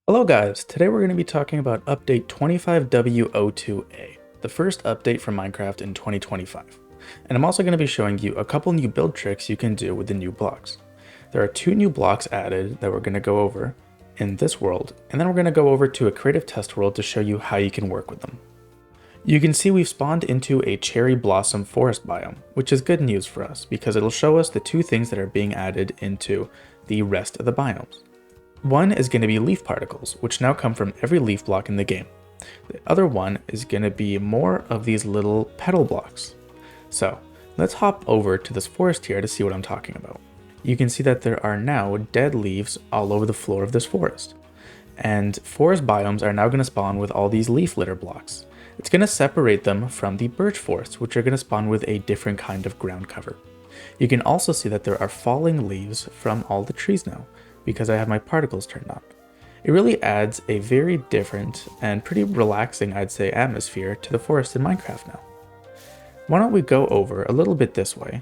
Hello guys, today we're going to be talking about update 25W02A, the first update for Minecraft in 2025. And I'm also going to be showing you a couple new build tricks you can do with the new blocks. There are two new blocks added that we're going to go over in this world, and then we're going to go over to a creative test world to show you how you can work with them. You can see we've spawned into a cherry blossom forest biome, which is good news for us because it'll show us the two things that are being added into the rest of the biomes. One is going to be leaf particles, which now come from every leaf block in the game. The other one is going to be more of these little petal blocks. So let's hop over to this forest here to see what I'm talking about. You can see that there are now dead leaves all over the floor of this forest. And forest biomes are now going to spawn with all these leaf litter blocks. It's going to separate them from the birch forests, which are going to spawn with a different kind of ground cover. You can also see that there are falling leaves from all the trees now, because I have my particles turned on. It really adds a very different and pretty relaxing, I'd say, atmosphere to the forest in Minecraft now. Why don't we go over a little bit this way?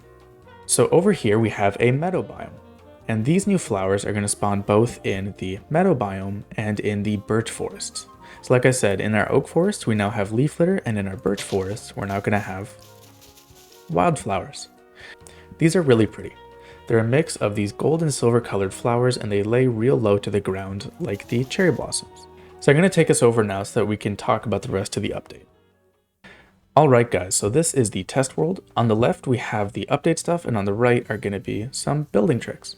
So over here we have a meadow biome, and these new flowers are going to spawn both in the meadow biome and in the birch forests. So like I said, in our oak forest we now have leaf litter, and in our birch forest we're now going to have wildflowers. These are really pretty. They're a mix of these gold and silver colored flowers, and they lay real low to the ground like the cherry blossoms. So I'm going to take us over now so that we can talk about the rest of the update. Alright guys, so this is the test world. On the left we have the update stuff, and on the right are going to be some building tricks.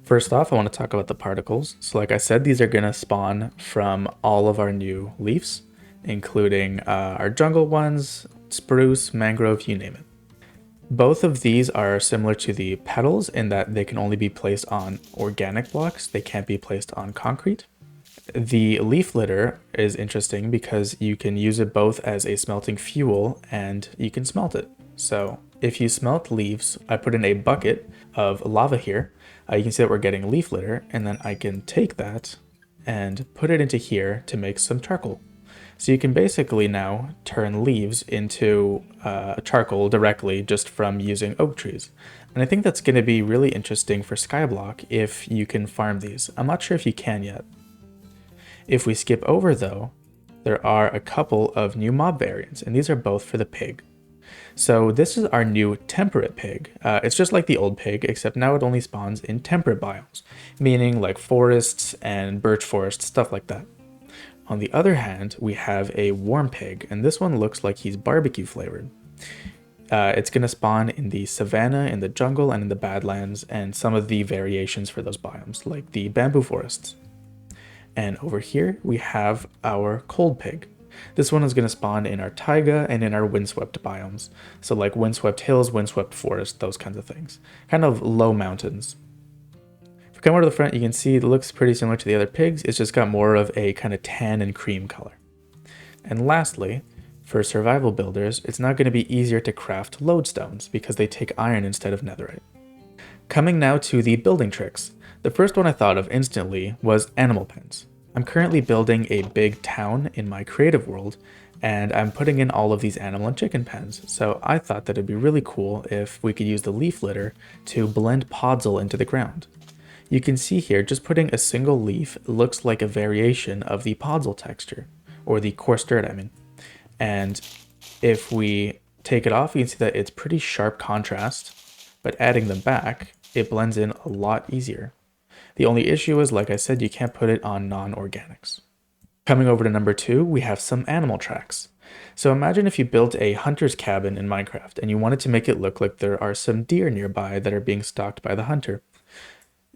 First off, I want to talk about the particles. So like I said, these are going to spawn from all of our new leaves, including our jungle ones, spruce, mangrove, you name it. Both of these are similar to the petals in that they can only be placed on organic blocks. They can't be placed on concrete. The leaf litter is interesting because you can use it both as a smelting fuel and you can smelt it. So if you smelt leaves, I put in a bucket of lava here. You can see that we're getting leaf litter, and then I can take that and put it into here to make some charcoal. So you can basically now turn leaves into charcoal directly just from using oak trees. And I think that's going to be really interesting for Skyblock if you can farm these. I'm not sure if you can yet. If we skip over though, there are a couple of new mob variants, and these are both for the pig. So this is our new temperate pig. It's just like the old pig, except now it only spawns in temperate biomes, meaning like forests and birch forests, stuff like that. On the other hand, we have a warm pig, and this one looks like he's barbecue flavored. It's going to spawn in the savanna, in the jungle, and in the badlands, and some of the variations for those biomes, like the bamboo forests. And over here, we have our cold pig. This one is going to spawn in our taiga and in our windswept biomes. So like windswept hills, windswept forest, those kinds of things. Kind of low mountains. If we come over to the front, you can see it looks pretty similar to the other pigs. It's just got more of a kind of tan and cream color. And lastly, for survival builders, it's now going to be easier to craft lodestones because they take iron instead of netherite. Coming now to the building tricks. The first one I thought of instantly was animal pens. I'm currently building a big town in my creative world, and I'm putting in all of these animal and chicken pens. So I thought that it'd be really cool if we could use the leaf litter to blend podzol into the ground. You can see here, just putting a single leaf looks like a variation of the podzol texture, or the coarse dirt, I mean. And if we take it off, you can see that it's pretty sharp contrast, but adding them back, it blends in a lot easier. The only issue is, like I said, you can't put it on non-organics. Coming over to number 2, we have some animal tracks. So imagine if you built a hunter's cabin in Minecraft and you wanted to make it look like there are some deer nearby that are being stalked by the hunter.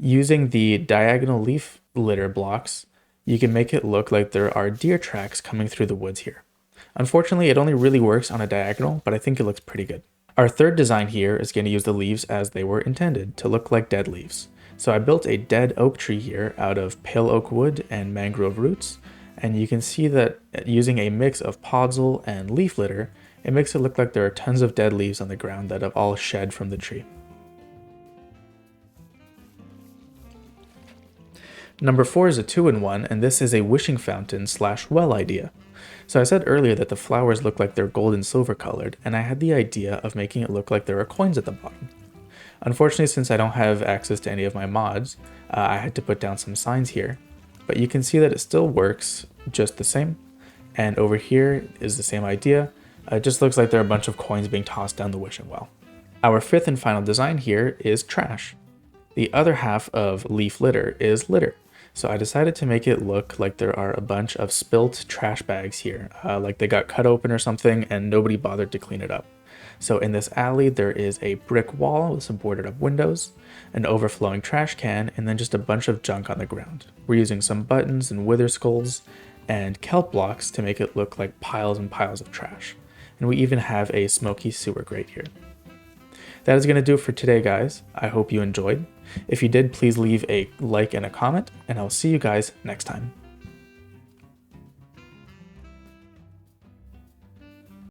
Using the diagonal leaf litter blocks, you can make it look like there are deer tracks coming through the woods here. Unfortunately, it only really works on a diagonal, but I think it looks pretty good. Our third design here is going to use the leaves as they were intended, to look like dead leaves. So I built a dead oak tree here out of pale oak wood and mangrove roots, and you can see that using a mix of podzol and leaf litter, it makes it look like there are tons of dead leaves on the ground that have all shed from the tree. Number 4 is a 2-in-1, and this is a wishing fountain / well idea. So I said earlier that the flowers look like they're gold and silver colored, and I had the idea of making it look like there are coins at the bottom. Unfortunately, since I don't have access to any of my mods, I had to put down some signs here. but you can see that it still works just the same. And over here is the same idea. It just looks like there are a bunch of coins being tossed down the wishing well. Our fifth and final design here is trash. The other half of leaf litter is litter. So I decided to make it look like there are a bunch of spilt trash bags here, like they got cut open or something and nobody bothered to clean it up. So in this alley, there is a brick wall with some boarded up windows, an overflowing trash can, and then just a bunch of junk on the ground. We're using some buttons and wither skulls and kelp blocks to make it look like piles and piles of trash. And we even have a smoky sewer grate here. That is going to do it for today, guys. I hope you enjoyed. If you did, please leave a like and a comment, and I'll see you guys next time.